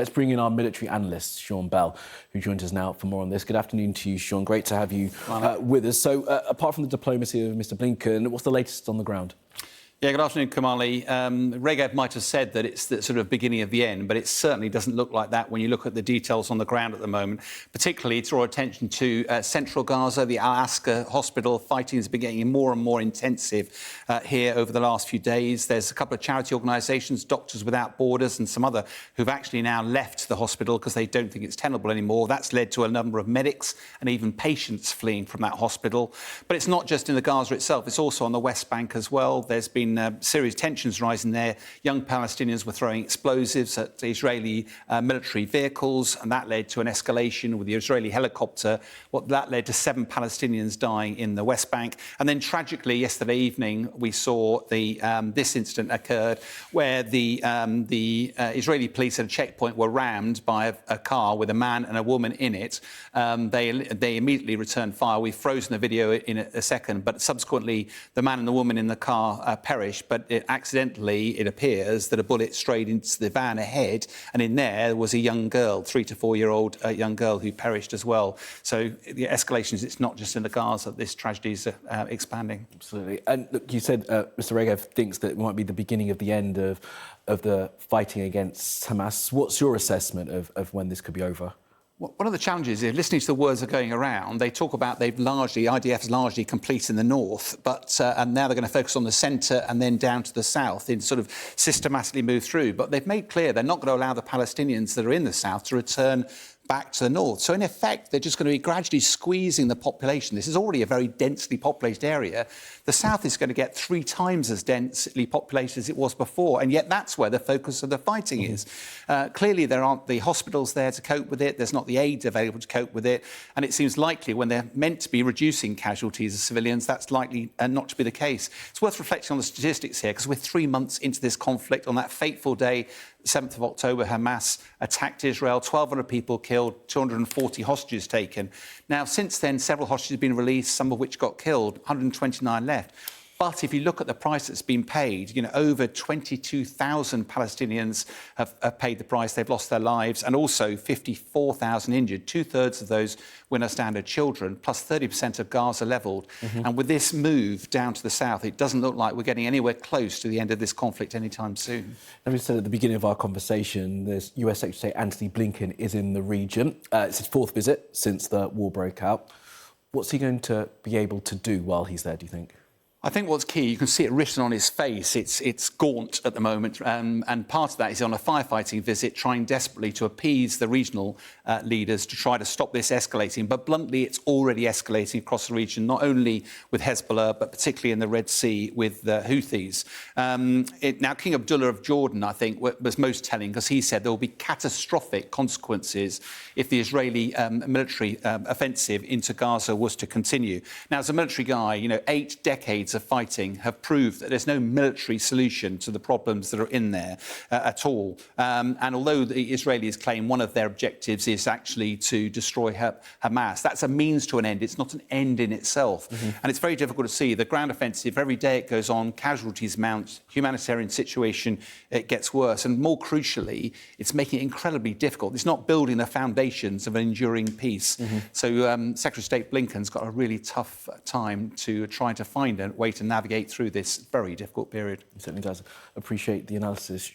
Let's bring in our military analyst, Sean Bell, who joins us now for more on this. Good afternoon to you, Sean. Great to have you with us. So, apart from the diplomacy of Mr. Blinken, what's the latest on the ground? Yeah, good afternoon, Kamali. Regev might have said that it's the sort of beginning of the end, but it certainly doesn't look like that when you look at the details on the ground at the moment. Particularly, draw attention to central Gaza, the Al-Aqsa hospital. Fighting has been getting more and more intensive here over the last few days. There's a couple of charity organisations, Doctors Without Borders and some other, who've actually now left the hospital because they don't think it's tenable anymore. That's led to a number of medics and even patients fleeing from that hospital. But it's not just in the Gaza itself, it's also on the West Bank as well. There's been serious tensions rising there. Young Palestinians were throwing explosives at Israeli military vehicles, and that led to an escalation with the Israeli helicopter. That led to 7 Palestinians dying in the West Bank. And then tragically, yesterday evening, we saw this incident occurred where the Israeli police at a checkpoint were rammed by a car with a man and a woman in it. They immediately returned fire. We've frozen the video in a second, but subsequently the man and the woman in the car perished. But accidentally, it appears that a bullet strayed into the van ahead, and in there was a young girl, 3 to 4 year old young girl, who perished as well. So the escalations, it's not just in the Gaza, this tragedy is expanding. Absolutely. And look, you said Mr. Regev thinks that it might be the beginning of the end of the fighting against Hamas. What's your assessment of when this could be over? One of the challenges is, listening to the words that are going around, they talk about IDF's largely complete in the north, but and now they're going to focus on the centre and then down to the south in sort of systematically move through. But they've made clear they're not going to allow the Palestinians that are in the south to return back to the north. So in effect, they're just going to be gradually squeezing the population. This is already a very densely populated area. The south is going to get 3 times as densely populated as it was before, and yet that's where the focus of the fighting is. Clearly, there aren't the hospitals there to cope with it. There's not the aid available to cope with it, and it seems likely when they're meant to be reducing casualties of civilians, that's likely not to be the case. It's worth reflecting on the statistics here, because we're 3 months into this conflict. On that fateful day, 7th of October, Hamas attacked Israel, 1,200 people killed, 240 hostages taken. Now, since then, several hostages have been released, some of which got killed, 129 left. But if you look at the price that's been paid, over 22,000 Palestinians have paid the price. They've lost their lives, and also 54,000 injured. 2/3 of those were in a standard children, plus 30% of Gaza levelled. And with this move down to the south, it doesn't look like we're getting anywhere close to the end of this conflict anytime soon. As we said at the beginning of our conversation, the US Secretary Antony Blinken is in the region. It's his 4th visit since the war broke out. What's he going to be able to do while he's there, do you think? I think what's key, you can see it written on his face, it's gaunt at the moment, and part of that is on a firefighting visit, trying desperately to appease the regional leaders to try to stop this escalating. But bluntly, it's already escalating across the region, not only with Hezbollah, but particularly in the Red Sea with the Houthis. Now, King Abdullah of Jordan, I think, was most telling, because he said there will be catastrophic consequences if the Israeli military offensive into Gaza was to continue. Now, as a military guy, 8 decades of fighting have proved that there's no military solution to the problems that are in there at all. And although the Israelis claim one of their objectives is actually to destroy Hamas, that's a means to an end. It's not an end in itself. And it's very difficult to see. The ground offensive, every day it goes on, casualties mount, humanitarian situation, it gets worse. And more crucially, it's making it incredibly difficult. It's not building the foundations of an enduring peace. So Secretary of State Blinken's got a really tough time to try to find a way to navigate through this very difficult period. He certainly does. Appreciate the analysis.